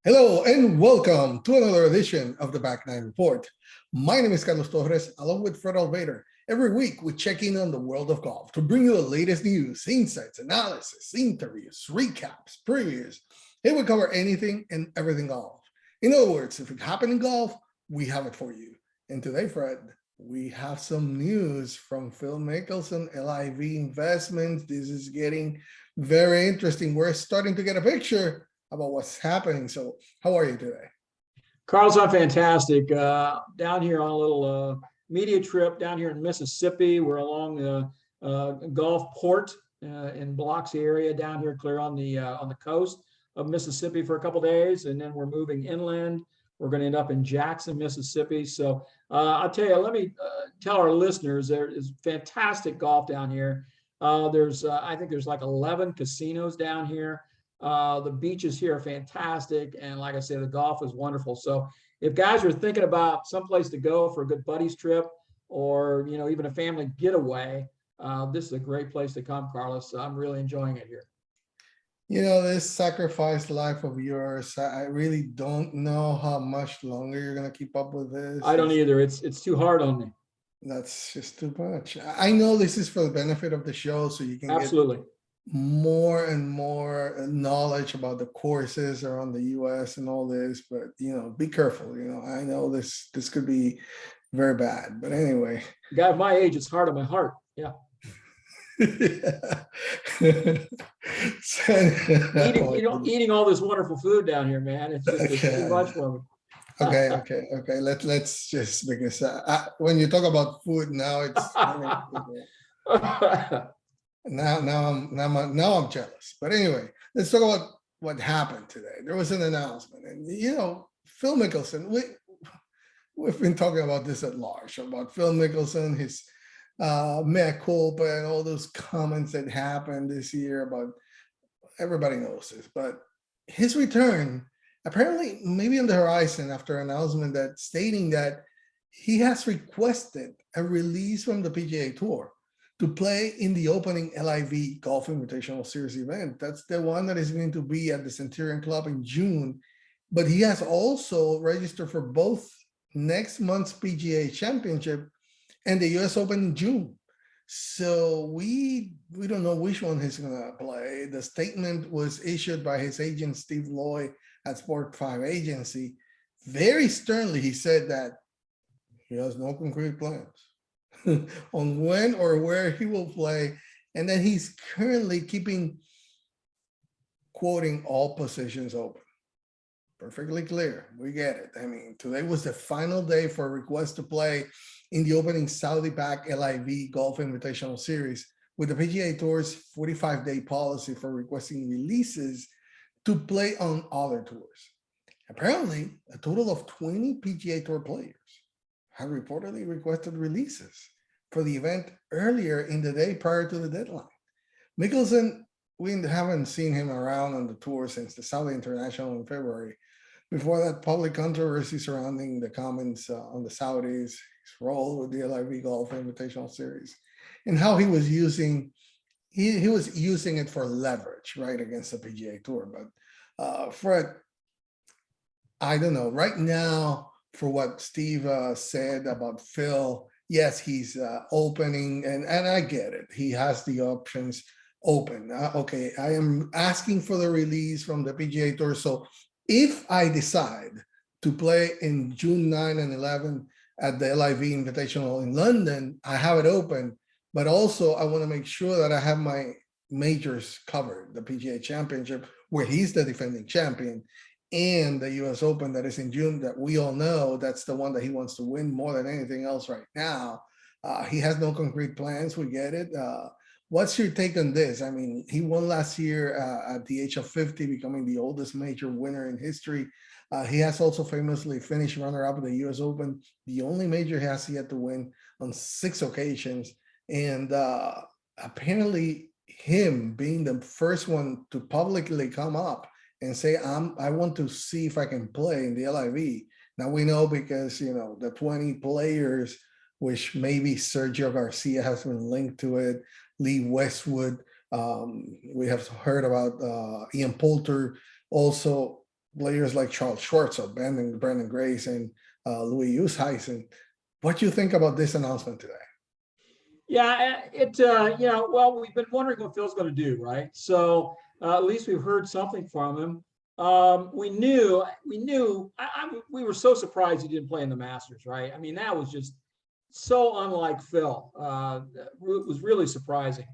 Hello and welcome to another edition of the Back Nine Report. My name is Carlos Torres, along with Fred Alvater. Every week we check in on the world of golf to bring you the latest news, insights, analysis, interviews, recaps, previews. Here we cover anything and everything golf. In other words, if it happened in golf, we have it for you. And today, Fred, we have some news from Phil Mickelson, LIV Investments. This is getting very interesting. We're starting to get a picture about what's happening. So how are you today? Carlos, I'm fantastic. Down here on a little media trip down here in Mississippi. We're along the Gulfport in Biloxi area down here clear on the coast of Mississippi for a couple of days. And then we're moving inland. We're going to end up in Jackson, Mississippi. So I'll tell you, let me tell our listeners there is fantastic golf down here. I think there's like 11 casinos down here. The beaches here are fantastic. And like I said, the golf is wonderful. So if guys are thinking about someplace to go for a good buddies trip or, even a family getaway, this is a great place to come, Carlos. I'm really enjoying it here. This sacrificed life of yours, I really don't know how much longer you're going to keep up with this. I don't either. It's too hard on me. That's just too much. I know this is for the benefit of the show, so you can Absolutely. Get more and more knowledge about the courses around the US and all this, but be careful. I know this could be very bad, but anyway. A guy of my age, it's hard on my heart. Yeah. Eating all this wonderful food down here, man. It's just too much for me. Okay. Let's just, because when you talk about food now, it's now I'm jealous. But anyway, let's talk about what happened today. There was an announcement, and Phil Mickelson. We've been talking about this at large about Phil Mickelson, his mea culpa, and all those comments that happened this year about everybody knows this, but his return apparently maybe on the horizon after an announcement that stating that he has requested a release from the PGA Tour to play in the opening LIV Golf Invitational Series event. That's the one that is going to be at the Centurion Club in June. But he has also registered for both next month's PGA Championship and the US Open in June. So we don't know which one he's going to play. The statement was issued by his agent, Steve Loy, at Sport 5 Agency. Very sternly, he said that he has no concrete plans on when or where he will play, and then he's currently quoting, all positions open. Perfectly clear. We get it. I mean, today was the final day for a request to play in the opening Saudi-backed LIV Golf Invitational Series, with the PGA Tour's 45-day policy for requesting releases to play on other tours. Apparently, a total of 20 PGA Tour players have reportedly requested releases for the event earlier in the day prior to the deadline. Mickelson, we haven't seen him around on the tour since the Saudi International in February. Before that public controversy surrounding the comments on the Saudis, his role with the LIV Golf Invitational Series, and how he was using it for leverage, right, against the PGA Tour. But Fred, I don't know. Right now, for what Steve said about Phil, yes, he's opening, and I get it. He has the options open. Okay, I am asking for the release from the PGA Tour. So if I decide to play in June 9 and 11 at the LIV Invitational in London, I have it open. But also, I want to make sure that I have my majors covered, the PGA Championship, where he's the defending champion, and the US Open that is in June, that we all know that's the one that he wants to win more than anything else right now. He has no concrete plans. We get it. What's your take on this? I mean, he won last year at the age of 50, becoming the oldest major winner in history. He has also famously finished runner-up at the US Open, the only major he has yet to win on 6 occasions. And apparently him being the first one to publicly come up and say, I want to see if I can play in the LIV. Now we know because, the 20 players, which maybe Sergio Garcia has been linked to it, Lee Westwood, we have heard about Ian Poulter also players like Charles Schwartzel, Brandon Grace, and Louis Oosthuizen. What do you think about this announcement today? Yeah, well, we've been wondering what Phil's going to do, right? So at least we've heard something from him. We were so surprised he didn't play in the Masters, right? I mean, that was just so unlike Phil. It was really surprising.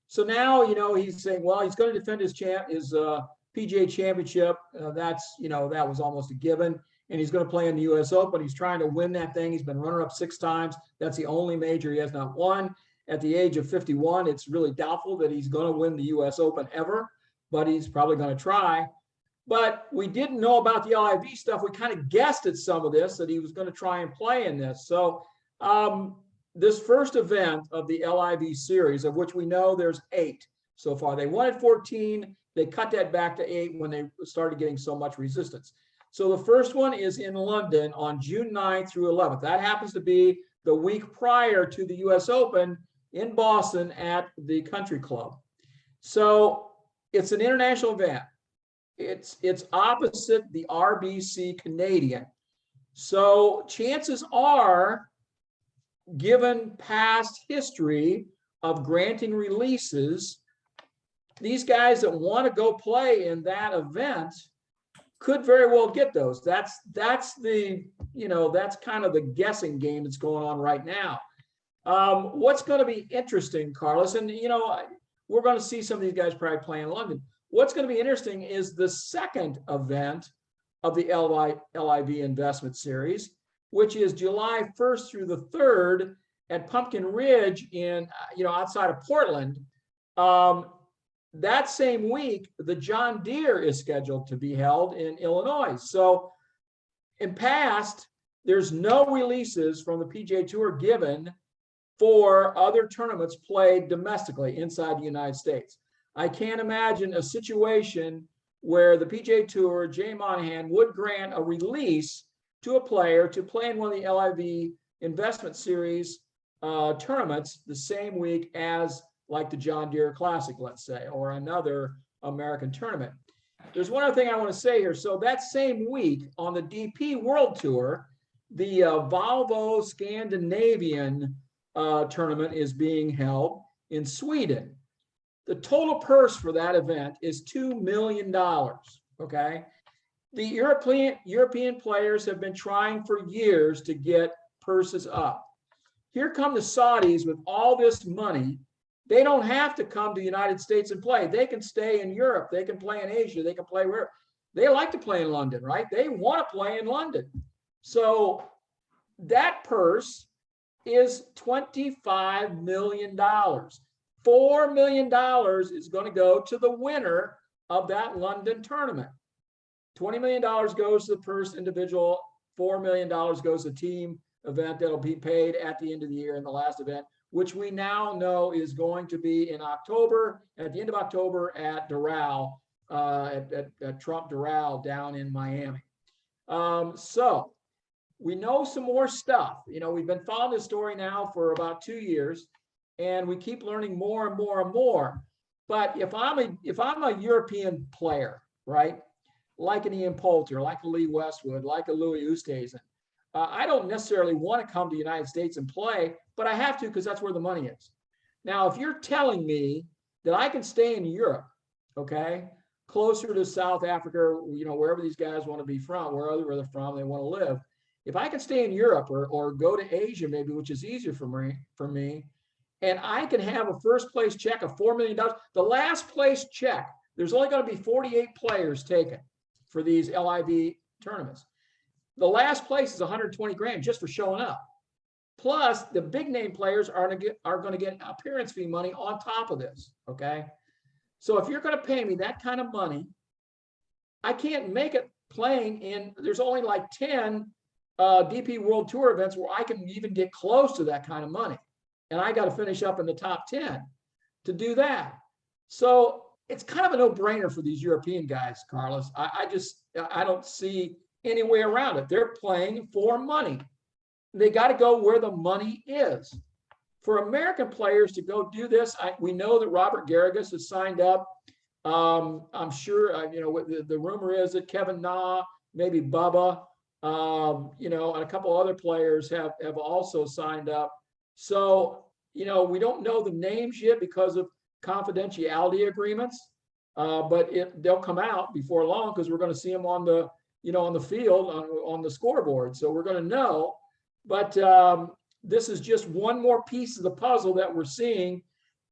So now, he's saying, well, he's going to defend his PGA Championship. That was almost a given. And he's going to play in the U.S. Open. He's trying to win that thing. He's been runner-up 6 times. That's the only major he has not won. At the age of 51, it's really doubtful that he's going to win the U.S. Open ever, but he's probably going to try. But we didn't know about the LIV stuff. We kind of guessed at some of this, that he was going to try and play in this. So this first event of the LIV series, of which we know there's 8 so far. They wanted 14. They cut that back to 8 when they started getting so much resistance. So the first one is in London on June 9th through 11th. That happens to be the week prior to the U.S. Open in Boston at the Country Club. So it's an international event. It's opposite the RBC Canadian. So chances are, given past history of granting releases, these guys that want to go play in that event could very well get those. That's kind of the guessing game that's going on right now. What's going to be interesting, Carlos, and we're going to see some of these guys probably play in London. What's going to be interesting is the second event of the LIV Investment Series, which is July 1st through the 3rd at Pumpkin Ridge in outside of Portland. That same week, the John Deere is scheduled to be held in Illinois. So in past, there's no releases from the PGA Tour given for other tournaments played domestically inside the United States. I can't imagine a situation where the PGA Tour, Jay Monahan, would grant a release to a player to play in one of the LIV Investment Series tournaments the same week as like the John Deere Classic, let's say, or another American tournament. There's one other thing I want to say here. So that same week on the DP World Tour, the Volvo Scandinavian tournament is being held in Sweden. The total purse for that event is $2 million, okay? The European players have been trying for years to get purses up. Here come the Saudis with all this money. They don't have to come to the United States and play. They can stay in Europe. They can play in Asia. They can play wherever. They like to play in London, right? They want to play in London. So that purse is $25 million. $4 million is going to go to the winner of that London tournament. $20 million goes to the purse individual. $4 million goes to team event that'll be paid at the end of the year in the last event, which we now know is going to be in October, at the end of October at Doral, at Trump Doral down in Miami. So we know some more stuff. We've been following this story now for about 2 years, and we keep learning more and more and more. But if I'm a European player, right, like an Ian Poulter, like a Lee Westwood, like a Louis Oosthuizen, I don't necessarily want to come to the United States and play, but I have to because that's where the money is. Now, if you're telling me that I can stay in Europe, okay, closer to South Africa, wherever these guys want to be from, wherever they're from, they want to live. If I can stay in Europe or go to Asia, maybe, which is easier for me, and I can have a first place check of $4 million, the last place check, there's only going to be 48 players taken for these LIV tournaments. The last place is 120 grand just for showing up. Plus, the big name players are going to get appearance fee money on top of this, okay? So if you're going to pay me that kind of money, I can't make it playing in, there's only like 10 DP World Tour events where I can even get close to that kind of money. And I got to finish up in the top 10 to do that. So it's kind of a no-brainer for these European guys, Carlos. I don't see any way around it. They're playing for money. They got to go where the money is. For American players to go do this, we know that Robert Garrigus has signed up I'm sure, the rumor is that Kevin Na, maybe Bubba, and a couple other players have also signed up. So, we don't know the names yet because of confidentiality agreements, but they'll come out before long because we're going to see them on the, on the field, on the scoreboard. So we're going to know. But this is just one more piece of the puzzle that we're seeing.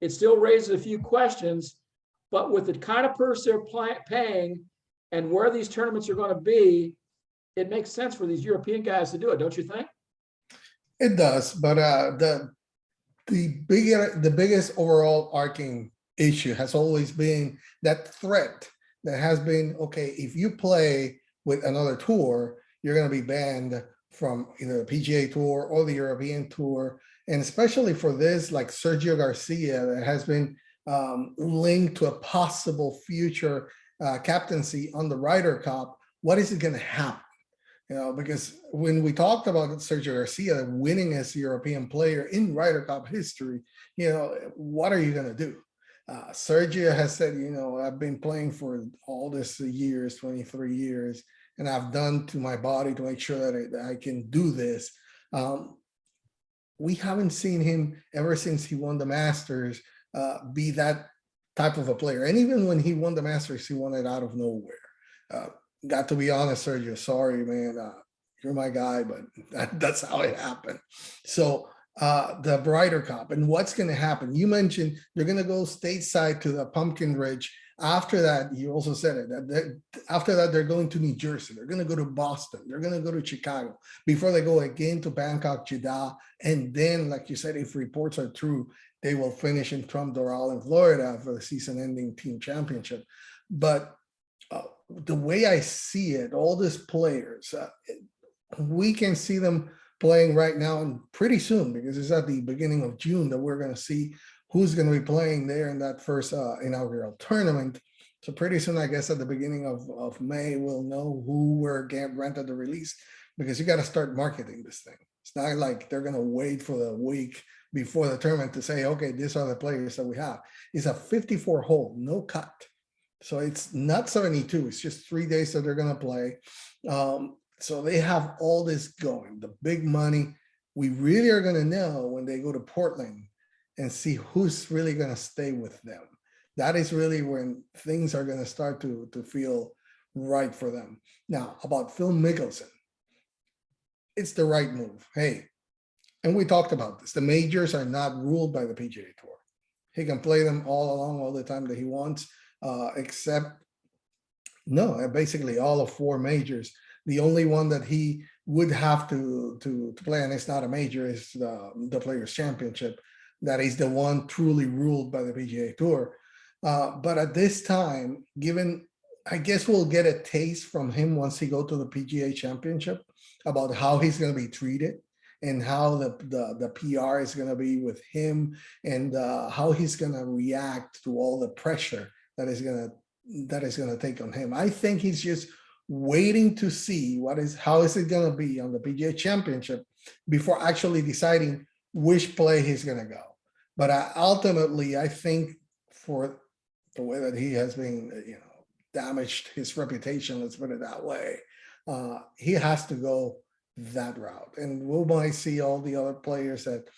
It still raises a few questions, but with the kind of purse they're paying and where these tournaments are going to be, it makes sense for these European guys to do it, don't you think? It does, but the biggest overall arcing issue has always been that threat that has been, okay, if you play with another tour, you're going to be banned from either the PGA Tour or the European Tour. And especially for this, like Sergio Garcia, that has been linked to a possible future captaincy on the Ryder Cup, what is it going to happen? Because when we talked about Sergio Garcia winning as European player in Ryder Cup history, what are you going to do? Sergio has said, I've been playing for all this years, 23 years, and I've done to my body to make sure that I can do this. We haven't seen him ever since he won the Masters be that type of a player. And even when he won the Masters, he won it out of nowhere. Got to be honest, Sergio, sorry, man, you're my guy, but that's how it happened. So the Ryder Cup and what's going to happen. You mentioned you're going to go stateside to the Pumpkin Ridge. After that, you also said it, that after that, they're going to New Jersey. They're going to go to Boston. They're going to go to Chicago before they go again to Bangkok, Jeddah. And then, like you said, if reports are true, they will finish in Trump Doral in Florida for the season-ending team championship. But the way I see it, all these players, we can see them playing right now and pretty soon, because it's at the beginning of June that we're going to see who's going to be playing there in that first inaugural tournament. So pretty soon, I guess at the beginning of May, we'll know who we're granted the release, because you got to start marketing this thing. It's not like they're going to wait for the week before the tournament to say, okay, these are the players that we have. It's a 54 hole, no cut. So it's not 72. It's just 3 days that they're going to play. So they have all this going, the big money. We really are going to know when they go to Portland and see who's really going to stay with them. That is really when things are going to start to feel right for them. Now, about Phil Mickelson, it's the right move. Hey, and we talked about this. The majors are not ruled by the PGA Tour. He can play them all along all the time that he wants, except, no, basically all of 4 majors. The only one that he would have to play, and it's not a major, is the Players' Championship. That is the one truly ruled by the PGA Tour. But at this time, given, I guess we'll get a taste from him once he go to the PGA Championship about how he's going to be treated and how the PR is going to be with him, and how he's going to react to all the pressure that is going to take on him. I think he's just waiting to see how is it going to be on the PGA Championship before actually deciding which play he's going to go. But ultimately, I think for the way that he has been, damaged his reputation, let's put it that way, he has to go that route. And we might see all the other players that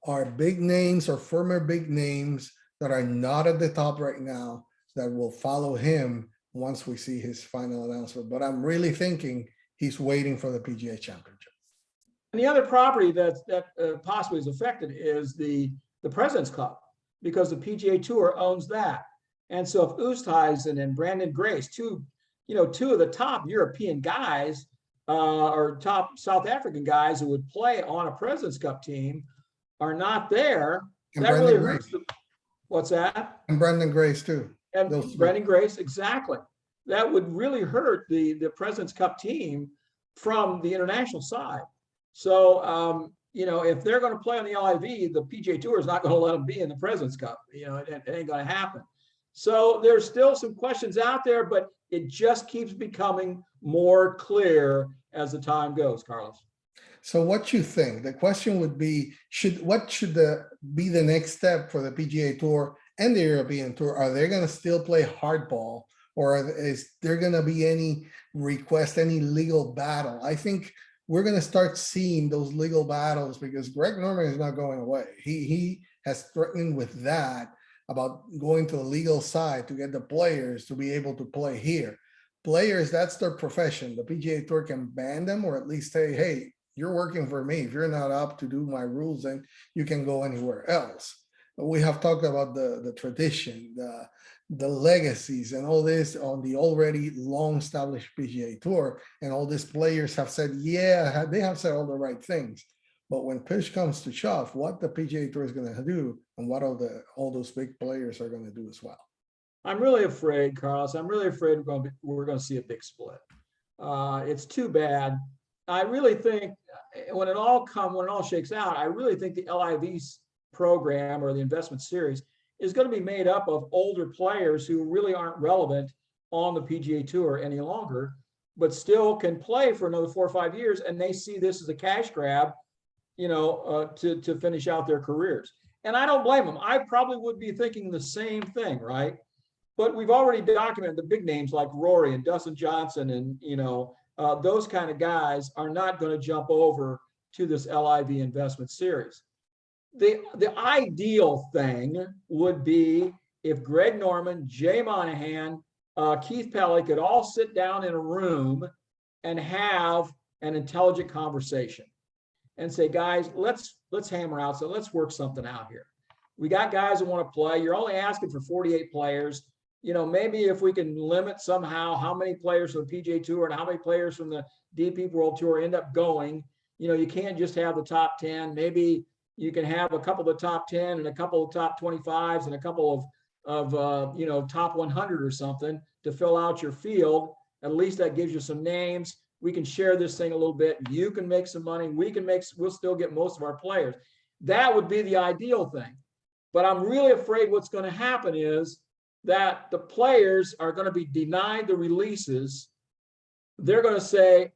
are big names or former big names that are not at the top right now that will follow him once we see his final announcement. But I'm really thinking he's waiting for the PGA Championship. And the other property that possibly is affected is the President's Cup, because the PGA Tour owns that. And so if Oosthuizen and Brandon Grace, two of the top European guys or top South African guys who would play on a President's Cup team, are not there, and that really Brandon hurts. What's that? And Brandon Grace too. And Brandon Grace, exactly. That would really hurt the President's Cup team from the international side. So, if they're going to play on the LIV, the PGA Tour is not going to let them be in the President's Cup. It ain't going to happen. So there's still some questions out there, but it just keeps becoming more clear as the time goes, Carlos. So what you think? The question would be, what should be the next step for the PGA Tour and the European Tour, are they going to still play hardball, or is there going to be any request, any legal battle? I think we're going to start seeing those legal battles because Greg Norman is not going away. He has threatened with that about going to the legal side to get the players to be able to play here. Players, that's their profession. The PGA Tour can ban them or at least say, hey, you're working for me. If you're not up to do my rules, then you can go anywhere else. But we have talked about the tradition, the legacies and all this on the already long established PGA Tour. And all these players have said, yeah, they have said all the right things. But when push comes to shove, what the PGA Tour is going to do and what all those big players are going to do as well. I'm really afraid, Carlos. I'm really afraid we're going to see a big split. It's too bad. I really think when it all shakes out, I really think the LIV program or the investment series is going to be made up of older players who really aren't relevant on the PGA Tour any longer, but still can play for another 4 or 5 years, and they see this as a cash grab, to finish out their careers. And I don't blame them. I probably would be thinking the same thing, right? But we've already documented the big names like Rory and Dustin Johnson and, those kind of guys are not going to jump over to this LIV investment series. The ideal thing would be if Greg Norman, Jay Monahan, Keith Pelley could all sit down in a room and have an intelligent conversation and say, guys, let's hammer out. So let's work something out here. We got guys that want to play. You're only asking for 48 players. Maybe if we can limit somehow how many players from the PGA Tour and how many players from the DP World Tour end up going, you can't just have the top 10. Maybe you can have a couple of the top 10 and a couple of top 25s and a couple of top 100 or something to fill out your field. At least that gives you some names. We can share this thing a little bit. You can make some money. We'll still get most of our players. That would be the ideal thing. But I'm really afraid what's going to happen is that the players are going to be denied the releases. They're going to say,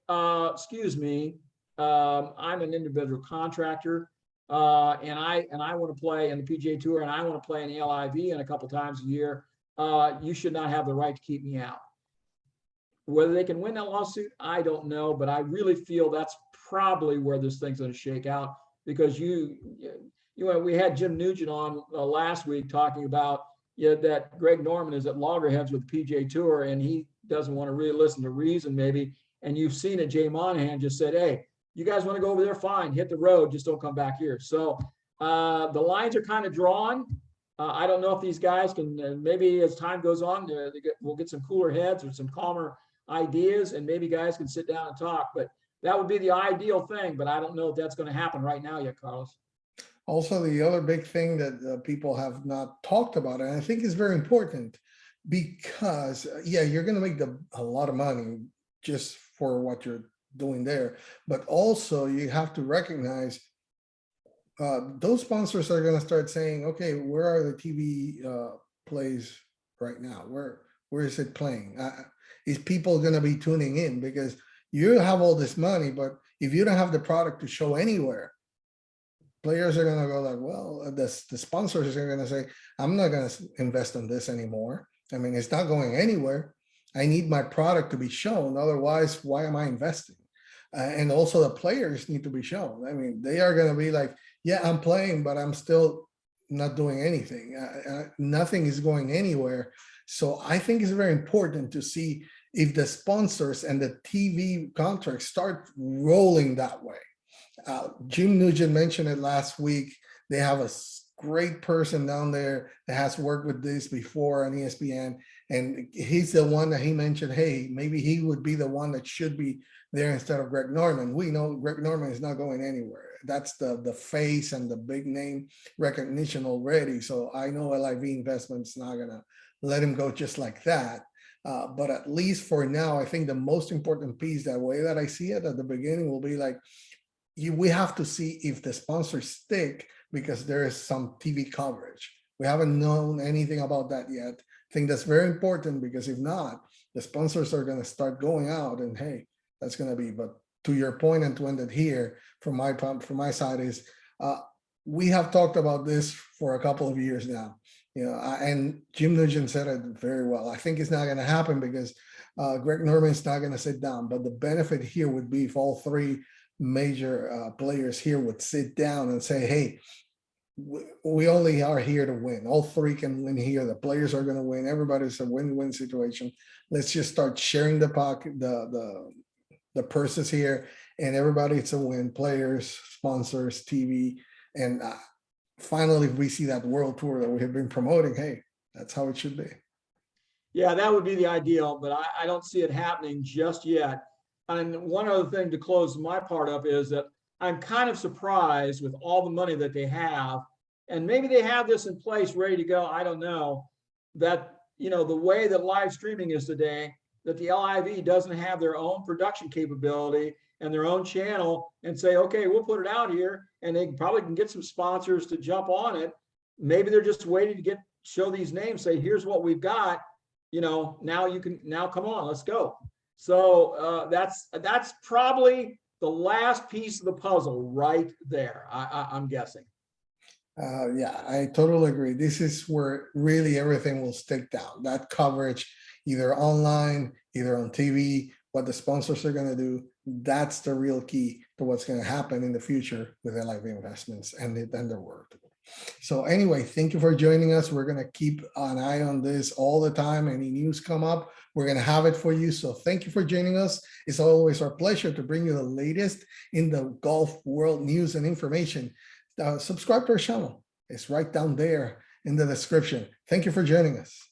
excuse me, I'm an individual contractor, and I want to play in the PGA Tour, and I want to play in the LIV in a couple times a year. You should not have the right to keep me out. Whether they can win that lawsuit, I don't know, but I really feel that's probably where this thing's going to shake out, because we had Jim Nugent on last week talking about that Greg Norman is at loggerheads with the PGA Tour and he doesn't want to really listen to reason maybe. And you've seen it, Jay Monahan just said, hey, you guys want to go over there? Fine, hit the road, just don't come back here. So the lines are kind of drawn. I don't know if these guys can, maybe as time goes on, we'll get some cooler heads or some calmer ideas, and maybe guys can sit down and talk, but that would be the ideal thing. But I don't know if that's going to happen right now yet, Carlos. Also, the other big thing that people have not talked about, and I think is very important, because you're going to make a lot of money just for what you're doing there, but also you have to recognize those sponsors are going to start saying, okay, where are the TV plays right now? Where is it playing? Is people going to be tuning in? Because you have all this money, but if you don't have the product to show anywhere, players are going to go like, well, the sponsors are going to say, I'm not going to invest in this anymore. I mean, it's not going anywhere. I need my product to be shown. Otherwise, why am I investing? And also the players need to be shown. I mean, they are going to be like, yeah, I'm playing, but I'm still not doing anything. Nothing is going anywhere. So I think it's very important to see if the sponsors and the TV contracts start rolling that way. Jim Nugent mentioned it last week. They have a great person down there that has worked with this before on ESPN. And he's the one that he mentioned, hey, maybe he would be the one that should be there instead of Greg Norman. We know Greg Norman is not going anywhere. That's the face and the big name recognition already. So I know LIV Investment's not going to let him go just like that. But at least for now, I think the most important piece, that way that I see it at the beginning, will be like, we have to see if the sponsors stick, because there is some TV coverage. We haven't known anything about that yet. I think that's very important, because if not, the sponsors are going to start going out and, hey, that's going to be. But to your point, and to end it here, from my side is, we have talked about this for a couple of years now. And Jim Nugent said it very well. I think it's not going to happen because Greg Norman's not going to sit down. But the benefit here would be if all three major players here would sit down and say, hey, we only are here to win. All three can win here. The players are going to win. Everybody's a win-win situation. Let's just start sharing the pocket, the purses here, and everybody, it's a win. Players, sponsors, TV, and finally we see that world tour that we have been promoting. Hey, that's how it should be. Yeah, that would be the ideal, but I don't see it happening just yet. And one other thing to close my part up is that I'm kind of surprised with all the money that they have, and maybe they have this in place ready to go. I don't know that, the way that live streaming is today, that the LIV doesn't have their own production capability and their own channel and say, okay, we'll put it out here, and they probably can get some sponsors to jump on it. Maybe they're just waiting to show these names, say, here's what we've got, now come on, let's go. So that's probably the last piece of the puzzle right there, I'm guessing. Yeah, I totally agree. This is where really everything will stick down. That coverage, either online, either on TV, what the sponsors are going to do, that's the real key to what's going to happen in the future with LIV Investments and their work. So anyway, thank you for joining us. We're going to keep an eye on this all the time. Any news come up, we're going to have it for you. So thank you for joining us. It's always our pleasure to bring you the latest in the golf world news and information. Subscribe to our channel. It's right down there in the description. Thank you for joining us.